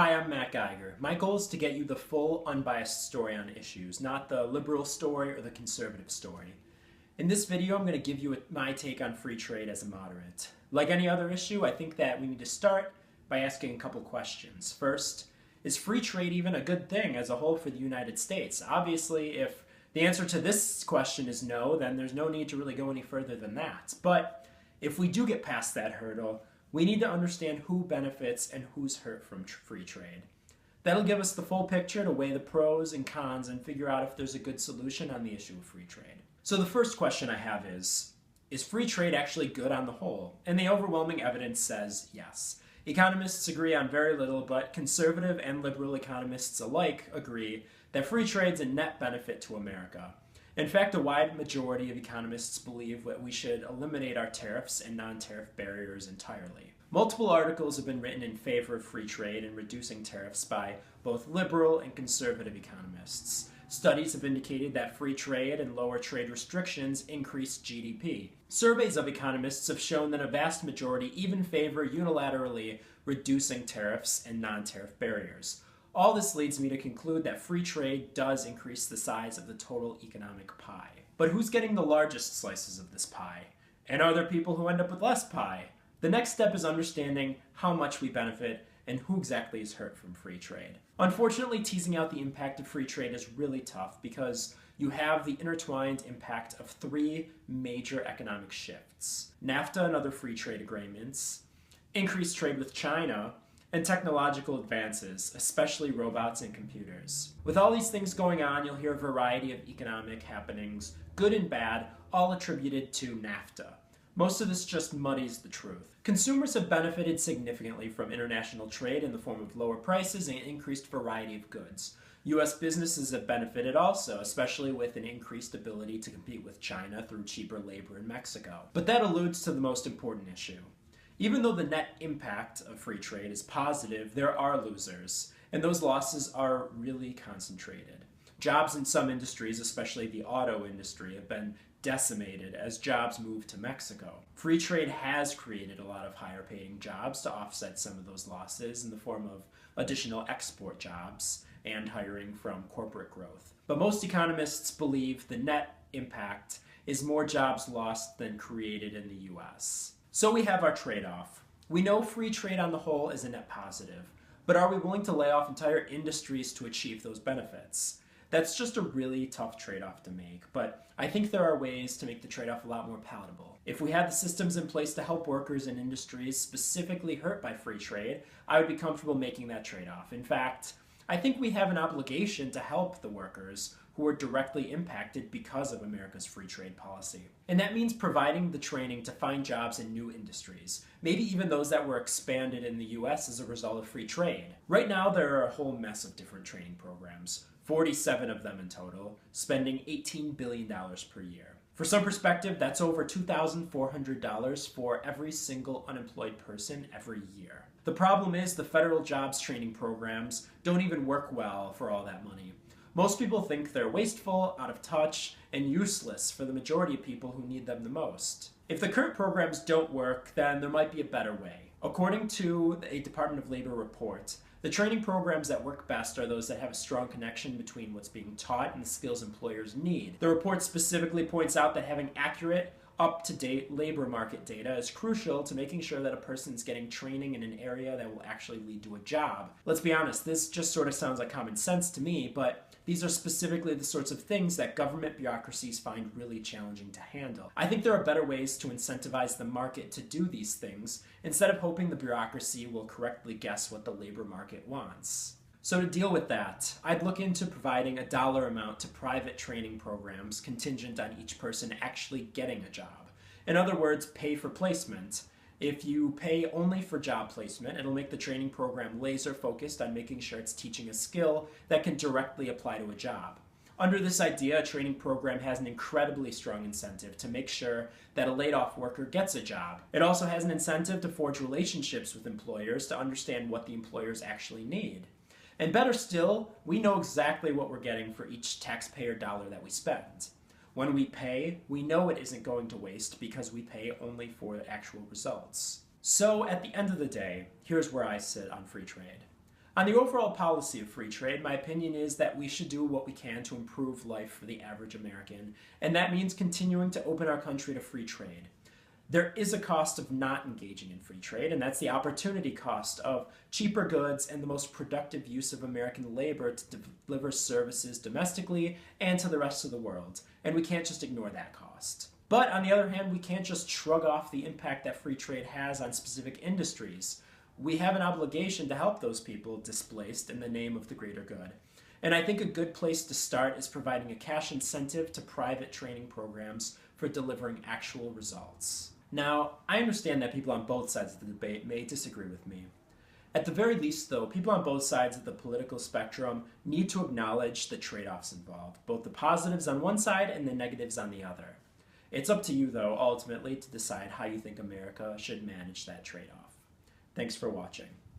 Hi, I'm Matt Geiger. My goal is to get you the full, unbiased story on issues, not the liberal story or the conservative story. In this video, I'm going to give you my take on free trade as a moderate. Like any other issue, I think that we need to start by asking a couple questions. First, is free trade even a good thing as a whole for the United States? Obviously, if the answer to this question is no, then there's no need to really go any further than that. But if we do get past that hurdle, we need to understand who benefits and who's hurt from free trade. That'll give us the full picture to weigh the pros and cons and figure out if there's a good solution on the issue of free trade. So the first question I have is free trade actually good on the whole? And the overwhelming evidence says yes. Economists agree on very little, but conservative and liberal economists alike agree that free trade's a net benefit to America. In fact, a wide majority of economists believe that we should eliminate our tariffs and non-tariff barriers entirely. Multiple articles have been written in favor of free trade and reducing tariffs by both liberal and conservative economists. Studies have indicated that free trade and lower trade restrictions increase GDP. Surveys of economists have shown that a vast majority even favor unilaterally reducing tariffs and non-tariff barriers. All this leads me to conclude that free trade does increase the size of the total economic pie. But who's getting the largest slices of this pie? And are there people who end up with less pie? The next step is understanding how much we benefit and who exactly is hurt from free trade. Unfortunately, teasing out the impact of free trade is really tough because you have the intertwined impact of three major economic shifts: NAFTA and other free trade agreements, increased trade with China, and technological advances, especially robots and computers. With all these things going on, you'll hear a variety of economic happenings, good and bad, all attributed to NAFTA. Most of this just muddies the truth. Consumers have benefited significantly from international trade in the form of lower prices and increased variety of goods. U.S. businesses have benefited also, especially with an increased ability to compete with China through cheaper labor in Mexico. But that alludes to the most important issue. Even though the net impact of free trade is positive, there are losers, and those losses are really concentrated. Jobs in some industries, especially the auto industry, have been decimated as jobs move to Mexico. Free trade has created a lot of higher paying jobs to offset some of those losses in the form of additional export jobs and hiring from corporate growth. But most economists believe the net impact is more jobs lost than created in the US. So we have our trade-off. We know free trade on the whole is a net positive, but are we willing to lay off entire industries to achieve those benefits? That's just a really tough trade-off to make, but I think there are ways to make the trade-off a lot more palatable. If we had the systems in place to help workers in industries specifically hurt by free trade, I would be comfortable making that trade-off. In fact, I think we have an obligation to help the workers who are directly impacted because of America's free trade policy. And that means providing the training to find jobs in new industries, maybe even those that were expanded in the US as a result of free trade. Right now, there are a whole mess of different training programs, 47 of them in total, spending $18 billion per year. For some perspective, that's over $2,400 for every single unemployed person every year. The problem is the federal jobs training programs don't even work well for all that money. Most people think they're wasteful, out of touch, and useless for the majority of people who need them the most. If the current programs don't work, then there might be a better way. According to a Department of Labor report, the training programs that work best are those that have a strong connection between what's being taught and the skills employers need. The report specifically points out that having accurate, up-to-date labor market data is crucial to making sure that a person's getting training in an area that will actually lead to a job. Let's be honest, this just sort of sounds like common sense to me, but these are specifically the sorts of things that government bureaucracies find really challenging to handle. I think there are better ways to incentivize the market to do these things instead of hoping the bureaucracy will correctly guess what the labor market wants. So to deal with that, I'd look into providing a dollar amount to private training programs contingent on each person actually getting a job. In other words, pay for placement. If you pay only for job placement, it'll make the training program laser focused on making sure it's teaching a skill that can directly apply to a job. Under this idea, a training program has an incredibly strong incentive to make sure that a laid-off worker gets a job. It also has an incentive to forge relationships with employers to understand what the employers actually need. And better still, we know exactly what we're getting for each taxpayer dollar that we spend. When we pay, we know it isn't going to waste because we pay only for the actual results. So at the end of the day, here's where I sit on free trade. On the overall policy of free trade, my opinion is that we should do what we can to improve life for the average American, and that means continuing to open our country to free trade. There is a cost of not engaging in free trade, and that's the opportunity cost of cheaper goods and the most productive use of American labor to deliver services domestically and to the rest of the world, and we can't just ignore that cost. But on the other hand, we can't just shrug off the impact that free trade has on specific industries. We have an obligation to help those people displaced in the name of the greater good. And I think a good place to start is providing a cash incentive to private training programs for delivering actual results. Now, I understand that people on both sides of the debate may disagree with me. At the very least, though, people on both sides of the political spectrum need to acknowledge the trade-offs involved, both the positives on one side and the negatives on the other. It's up to you, though, ultimately, to decide how you think America should manage that trade-off. Thanks for watching.